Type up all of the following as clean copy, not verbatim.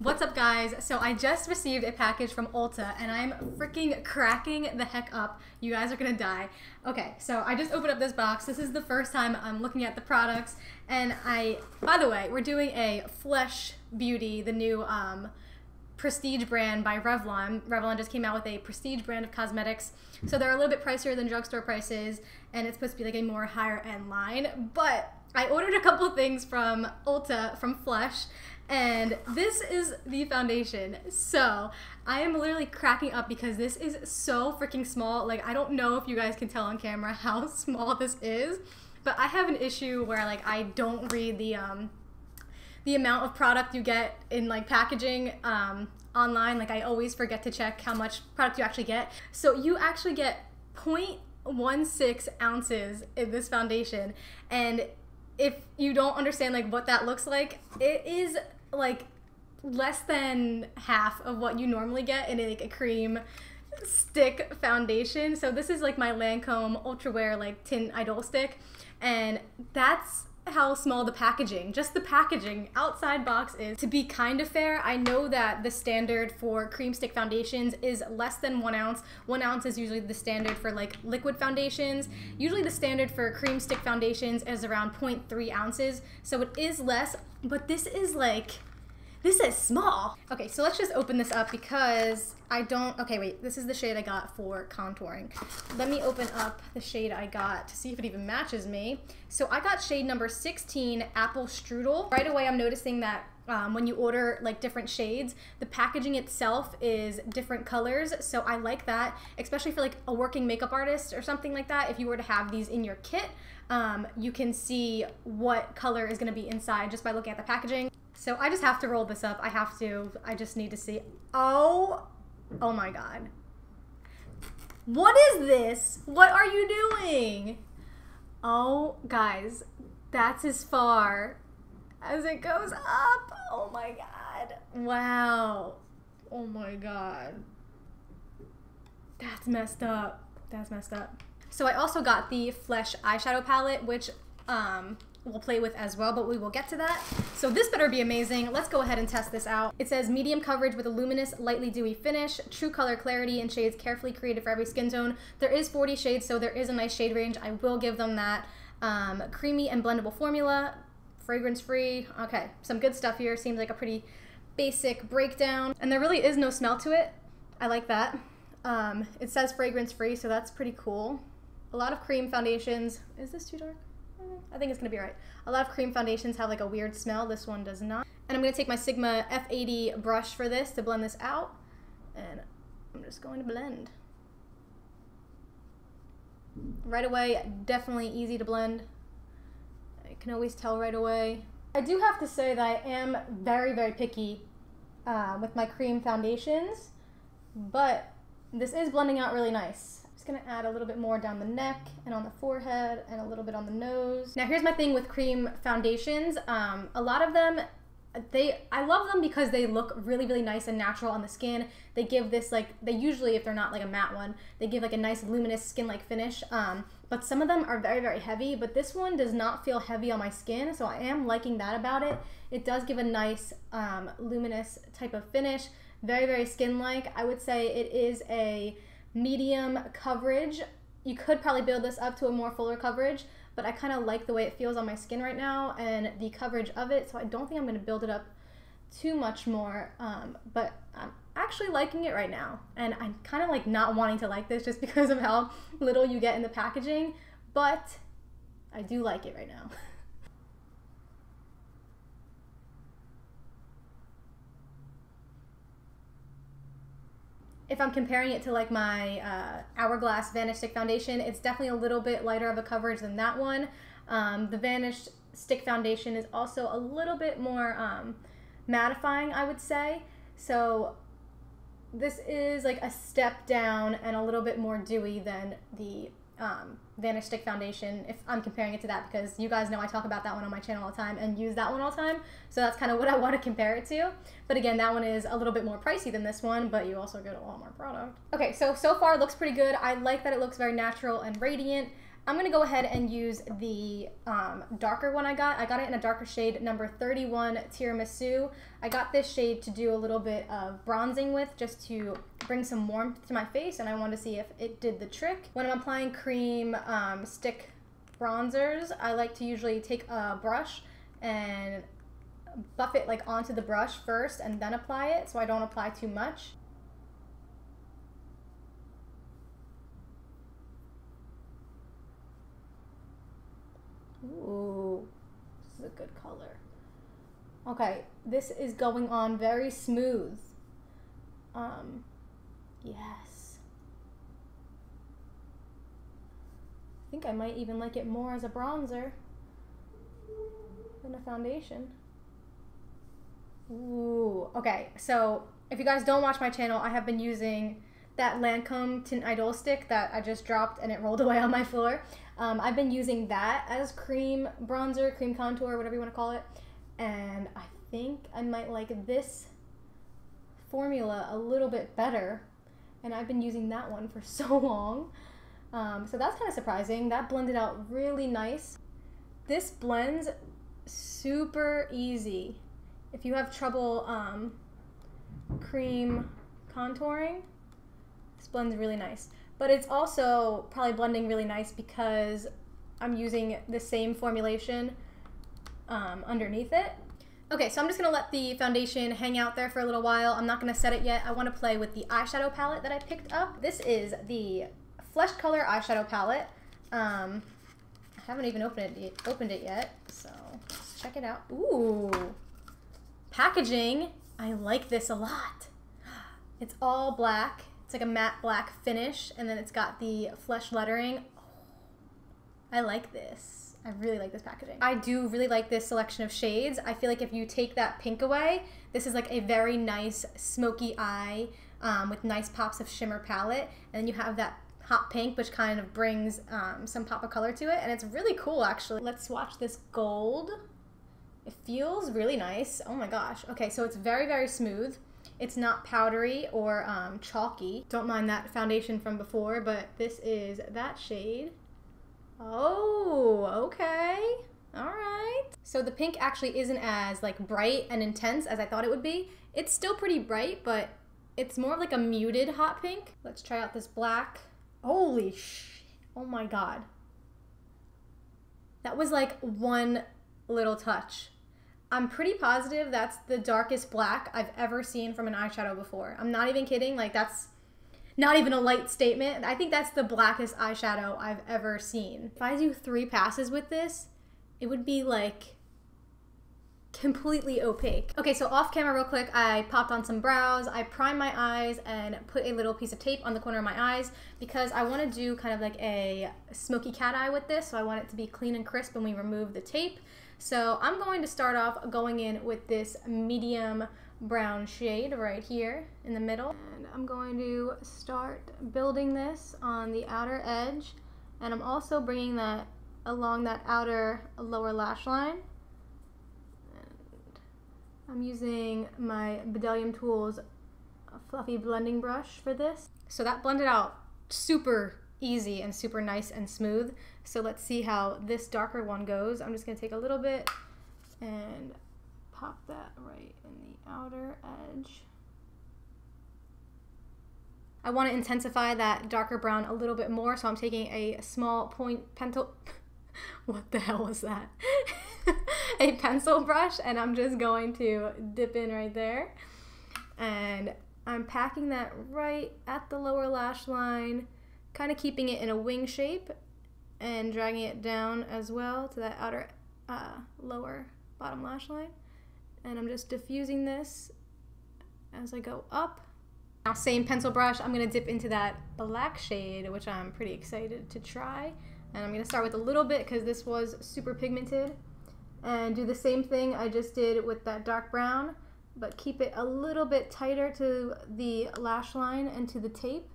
What's up, guys? So I just received a package from Ulta and I'm freaking cracking the heck up. You guys are gonna die. Okay, so I just opened up this box. This is the first time I'm looking at the products, and by the way, we're doing a Flesh Beauty, the new prestige brand by Revlon. Revlon just came out with a prestige brand of cosmetics. So they're a little bit pricier than drugstore prices, and it's supposed to be like a more higher end line. But I ordered a couple things from Ulta, from Flesh, and this is the foundation. So I am literally cracking up because this is so freaking small. Like, I don't know if you guys can tell on camera how small this is, but I have an issue where like I don't read the amount of product you get in like packaging online. Like, I always forget to check how much product you actually get. So you actually get 0.16 ounces in this foundation, and if you don't understand like what that looks like, it is like less than half of what you normally get in like a cream stick foundation. So this is like my Lancome Ultra Wear like Tint Idol stick, and that's how small the packaging, just the packaging outside box is. To be kind of fair, I know that the standard for cream stick foundations is less than 1 ounce. 1 ounce is usually the standard for like liquid foundations. Usually the standard for cream stick foundations is around 0.3 ounces. So it is less, but this is small. Okay, so let's just open this up because okay, wait, this is the shade I got for contouring. Let me open up the shade I got to see if it even matches me. So I got shade number 16, Apple Strudel. Right away, I'm noticing that when you order like different shades, the packaging itself is different colors. So I like that, especially for like a working makeup artist or something like that. If you were to have these in your kit, you can see what color is gonna be inside just by looking at the packaging. So I just have to roll this up. I just need to see. Oh my God. What is this? What are you doing? Oh, guys, that's as far as it goes up. Oh my God. Wow. Oh my God. That's messed up. That's messed up. So I also got the Flesh eyeshadow palette, which we'll play with as well, but we will get to that. So this better be amazing. Let's go ahead and test this out. It says medium coverage with a luminous, lightly dewy finish, true color clarity, and shades carefully created for every skin tone. There is 40 shades, so there is a nice shade range. I will give them that. Creamy and blendable formula, fragrance free. Okay, some good stuff here. Seems like a pretty basic breakdown, and there really is no smell to it. I like that. It says fragrance free, so that's pretty cool. A lot of cream foundations. Is this too dark? I think it's gonna be all right. A lot of cream foundations have like a weird smell. This one does not. And I'm gonna take my Sigma F80 brush for this to blend this out. And I'm just going to blend. Right away, definitely easy to blend. I can always tell right away. I do have to say that I am very, very picky with my cream foundations, but this is blending out really nice. Gonna add a little bit more down the neck and on the forehead and a little bit on the nose. Now here's my thing with cream foundations. A lot of them, I love them because they look really, really nice and natural on the skin. They give this like, they usually, if they're not like a matte one, they give like a nice luminous skin-like finish. But some of them are very, very heavy, but this one does not feel heavy on my skin, so I am liking that about it. It does give a nice luminous type of finish. Very, very skin-like. I would say it is a medium coverage. You could probably build this up to a more fuller coverage, but I kind of like the way it feels on my skin right now and the coverage of it, so I don't think I'm going to build it up too much more, but I'm actually liking it right now, and I'm kind of like not wanting to like this just because of how little you get in the packaging, but I do like it right now. If I'm comparing it to like my Hourglass Vanish Stick Foundation, it's definitely a little bit lighter of a coverage than that one. The Vanish Stick Foundation is also a little bit more mattifying, I would say. So this is like a step down and a little bit more dewy than the Vanish Stick Foundation, if I'm comparing it to that, because you guys know I talk about that one on my channel all the time and use that one all the time, so that's kind of what I want to compare it to. But again, that one is a little bit more pricey than this one, but you also get a lot more product. Okay, so far it looks pretty good. I like that it looks very natural and radiant. I'm gonna go ahead and use the darker one I got. I got it in a darker shade, number 31 Tiramisu. I got this shade to do a little bit of bronzing with, just to bring some warmth to my face, and I wanted to see if it did the trick. When I'm applying cream stick bronzers, I like to usually take a brush and buff it like onto the brush first and then apply it, so I don't apply too much. Ooh, this is a good color. Okay, this is going on very smooth. Yes. I think I might even like it more as a bronzer than a foundation. Ooh, okay, so if you guys don't watch my channel, I have been using that Lancome Tint Idol stick that I just dropped and it rolled away on my floor. I've been using that as cream bronzer, cream contour, whatever you want to call it, and I think I might like this formula a little bit better, and I've been using that one for so long. So that's kind of surprising. That blended out really nice. This blends super easy. If you have trouble cream contouring, this blends really nice. But it's also probably blending really nice because I'm using the same formulation underneath it. Okay, so I'm just gonna let the foundation hang out there for a little while. I'm not gonna set it yet. I wanna play with the eyeshadow palette that I picked up. This is the Flesh Color eyeshadow palette. I haven't even opened it yet, so let's check it out. Ooh, packaging. I like this a lot. It's all black. It's like a matte black finish, and then it's got the flesh lettering. I like this. I really like this packaging. I do really like this selection of shades. I feel like if you take that pink away, this is like a very nice smoky eye with nice pops of shimmer palette, and then you have that hot pink, which kind of brings some pop of color to it, and it's really cool actually. Let's swatch this gold. It feels really nice. Oh my gosh. Okay, so it's very, very smooth. It's not powdery or chalky. Don't mind that foundation from before, but this is that shade. Oh, okay. All right. So the pink actually isn't as like bright and intense as I thought it would be. It's still pretty bright, but it's more like a muted hot pink. Let's try out this black. Holy sh! Oh my God. That was like one little touch. I'm pretty positive that's the darkest black I've ever seen from an eyeshadow before. I'm not even kidding. Like, that's not even a light statement. I think that's the blackest eyeshadow I've ever seen. If I do 3 passes with this, it would be like completely opaque. Okay, so off camera real quick, I popped on some brows. I primed my eyes and put a little piece of tape on the corner of my eyes because I want to do kind of like a smoky cat eye with this. So I want it to be clean and crisp when we remove the tape. So I'm going to start off going in with this medium brown shade right here in the middle. And I'm going to start building this on the outer edge. And I'm also bringing that along that outer lower lash line. And I'm using my Bedelium Tools fluffy blending brush for this. So that blended out super easy and super nice and smooth. So let's see how this darker one goes. I'm just gonna take a little bit and pop that right in the outer edge. I want to intensify that darker brown a little bit more, so I'm taking a small point pencil. What the hell was that? A pencil brush, and I'm just going to dip in right there. And I'm packing that right at the lower lash line, kind of keeping it in a wing shape and dragging it down as well to that outer lower bottom lash line. And I'm just diffusing this as I go up. Now, same pencil brush, I'm going to dip into that black shade, which I'm pretty excited to try. And I'm going to start with a little bit because this was super pigmented. And do the same thing I just did with that dark brown, but keep it a little bit tighter to the lash line and to the tape,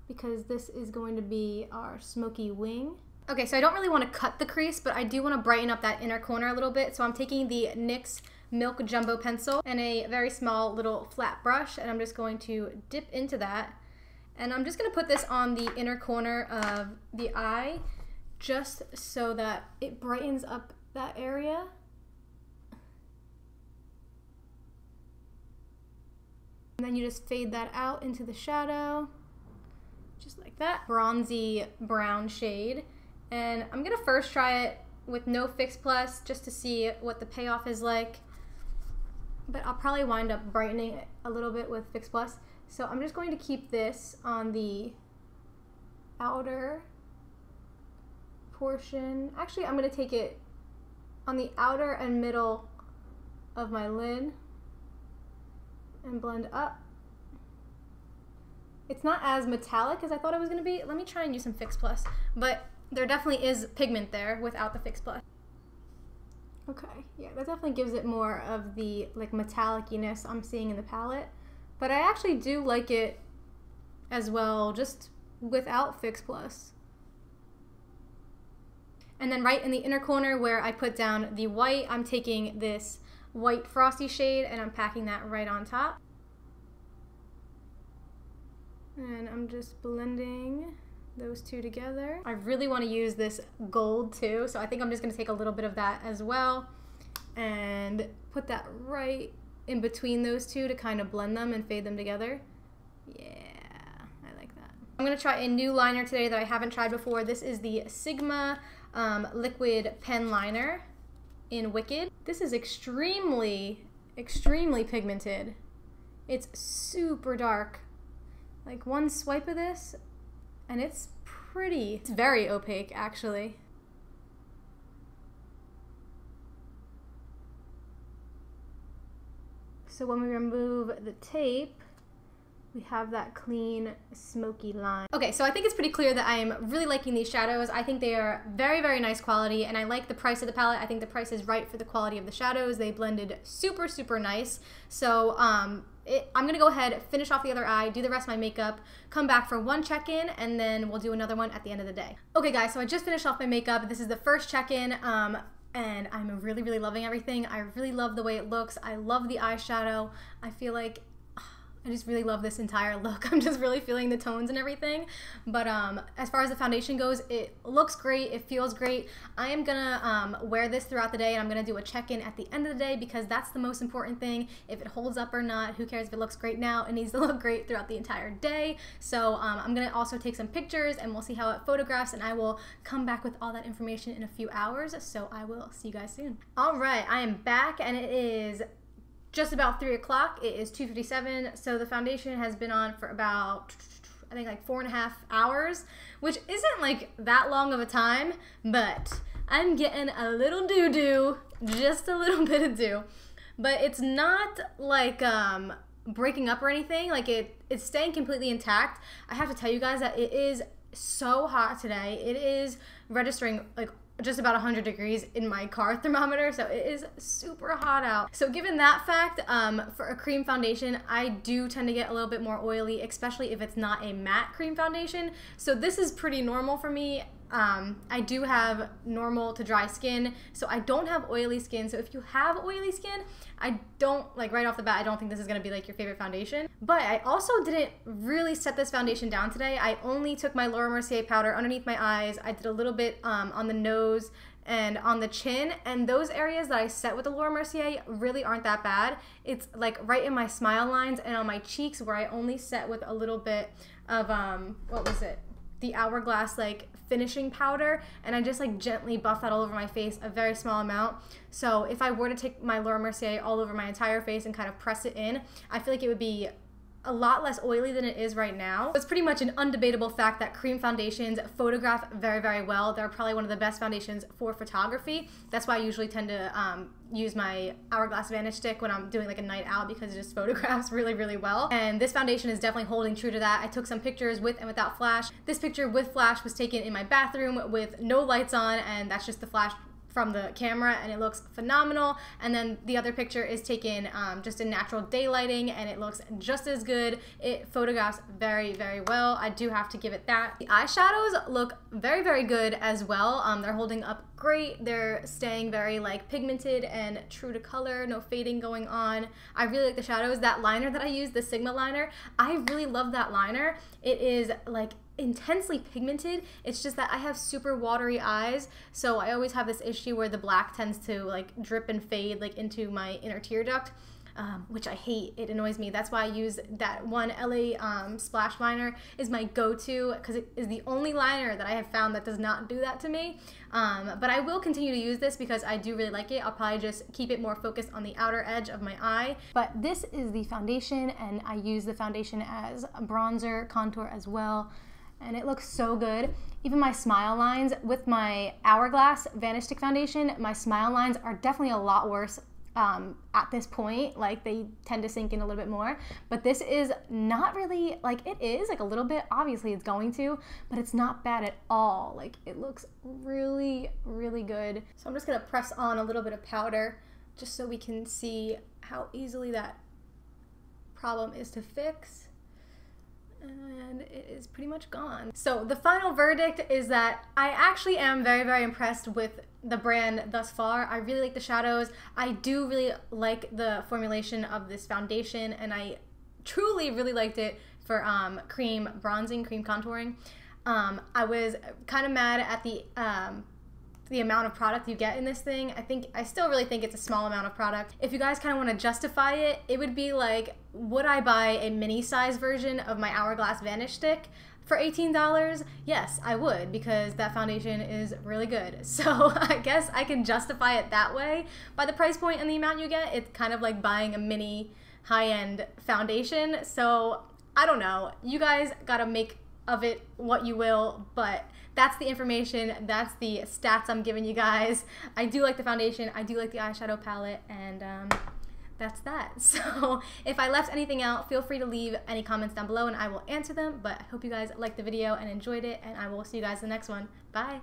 because this is going to be our smoky wing. Okay, so I don't really want to cut the crease, but I do want to brighten up that inner corner a little bit. So I'm taking the NYX Milk Jumbo Pencil and a very small little flat brush, and I'm just going to dip into that. And I'm just going to put this on the inner corner of the eye, just so that it brightens up that area. And then you just fade that out into the shadow, just like that. Bronzy brown shade. And I'm gonna first try it with no Fix Plus just to see what the payoff is like. But I'll probably wind up brightening it a little bit with Fix Plus. So I'm just going to keep this on the outer portion. Actually, I'm gonna take it on the outer and middle of my lid and blend up. It's not as metallic as I thought it was gonna be. Let me try and use some Fix Plus. But there definitely is pigment there without the Fix Plus. Okay, yeah, that definitely gives it more of the like metallic-iness I'm seeing in the palette. But I actually do like it as well, just without Fix Plus. And then right in the inner corner where I put down the white, I'm taking this white frosty shade and I'm packing that right on top. And I'm just blending those two together. I really want to use this gold too, so I think I'm just going to take a little bit of that as well and put that right in between those two to kind of blend them and fade them together. Yeah, I like that. I'm going to try a new liner today that I haven't tried before. This is the Sigma liquid pen liner in Wicked. This is extremely pigmented. It's super dark. Like one swipe of this and it's pretty. It's very opaque actually. So when we remove the tape, we have that clean, smoky line. Okay, so I think it's pretty clear that I am really liking these shadows. I think they are very nice quality, and I like the price of the palette. I think the price is right for the quality of the shadows. They blended super nice. So I'm gonna go ahead, finish off the other eye, do the rest of my makeup, come back for one check-in, and then we'll do another one at the end of the day. Okay guys, so I just finished off my makeup. This is the first check-in. And I'm really loving everything. I really love the way it looks. I love the eyeshadow. I feel like I just really love this entire look. I'm just really feeling the tones and everything. But as far as the foundation goes, it looks great. It feels great. I am gonna wear this throughout the day, and I'm gonna do a check-in at the end of the day because that's the most important thing. If it holds up or not, who cares if it looks great now? It needs to look great throughout the entire day. So I'm gonna also take some pictures and we'll see how it photographs, and I will come back with all that information in a few hours. So I will see you guys soon. All right, I am back and it is just about 3 o'clock. It is 2:57, so the foundation has been on for about, I think like 4.5 hours, which isn't like that long of a time, but I'm getting a little doo-doo, just a little bit of dew. But it's not like breaking up or anything, like it's staying completely intact. I have to tell you guys that it is so hot today. It is registering like just about 100 degrees in my car thermometer, so it is super hot out. So given that fact, for a cream foundation, I do tend to get a little bit more oily, especially if it's not a matte cream foundation. So this is pretty normal for me. I do have normal to dry skin, so I don't have oily skin. So if you have oily skin, I don't, like right off the bat, I don't think this is gonna be like your favorite foundation. But I also didn't really set this foundation down today. I only took my Laura Mercier powder underneath my eyes. I did a little bit on the nose and on the chin, and those areas that I set with the Laura Mercier really aren't that bad. It's like right in my smile lines and on my cheeks where I only set with a little bit of, what was it? The Hourglass like finishing powder, and I just like gently buff that all over my face, a very small amount. So if I were to take my Laura Mercier all over my entire face and kind of press it in, I feel like it would be a lot less oily than it is right now. It's pretty much an undebatable fact that cream foundations photograph very well. They're probably one of the best foundations for photography. That's why I usually tend to use my Hourglass Vanish Stick when I'm doing like a night out, because it just photographs really well. And this foundation is definitely holding true to that. I took some pictures with and without flash. This picture with flash was taken in my bathroom with no lights on, and that's just the flash from the camera, and it looks phenomenal. And then the other picture is taken just in natural daylighting, and it looks just as good. It photographs very well. I do have to give it that. The eyeshadows look very good as well. They're holding up great. They're staying very like pigmented and true to color, no fading going on. I really like the shadows. That liner that I use, the Sigma liner, I really love that liner. It is like intensely pigmented. It's just that I have super watery eyes, so I always have this issue where the black tends to like drip and fade like into my inner tear duct. Which I hate. It annoys me. That's why I use that one LA splash liner is my go-to, because it is the only liner that I have found that does not do that to me. But I will continue to use this because I do really like it. I'll probably just keep it more focused on the outer edge of my eye. But this is the foundation, and I use the foundation as a bronzer, contour as well. And it looks so good. Even my smile lines with my Hourglass Vanish Stick foundation, my smile lines are definitely a lot worse at this point. Like, they tend to sink in a little bit more, but this is not really, like, it is like a little bit, obviously it's going to, but it's not bad at all. Like, it looks really, really good. So I'm just gonna press on a little bit of powder just so we can see how easily that problem is to fix. And it is pretty much gone. So the final verdict is that I actually am very, very impressed with the brand thus far. I really like the shadows. I do really like the formulation of this foundation, and I truly really liked it for cream bronzing, cream contouring. I was kind of mad at the amount of product you get in this thing. I still really think it's a small amount of product. If you guys kind of want to justify it, it would be like, would I buy a mini size version of my Hourglass Vanish Stick for $18? Yes, I would, because that foundation is really good. So I guess I can justify it that way. By the price point and the amount you get, it's kind of like buying a mini high-end foundation. So I don't know. You guys gotta make of it what you will, but that's the information, that's the stats I'm giving you guys. I do like the foundation, I do like the eyeshadow palette, and that's that. So if I left anything out, feel free to leave any comments down below and I will answer them, but I hope you guys liked the video and enjoyed it, and I will see you guys in the next one. Bye!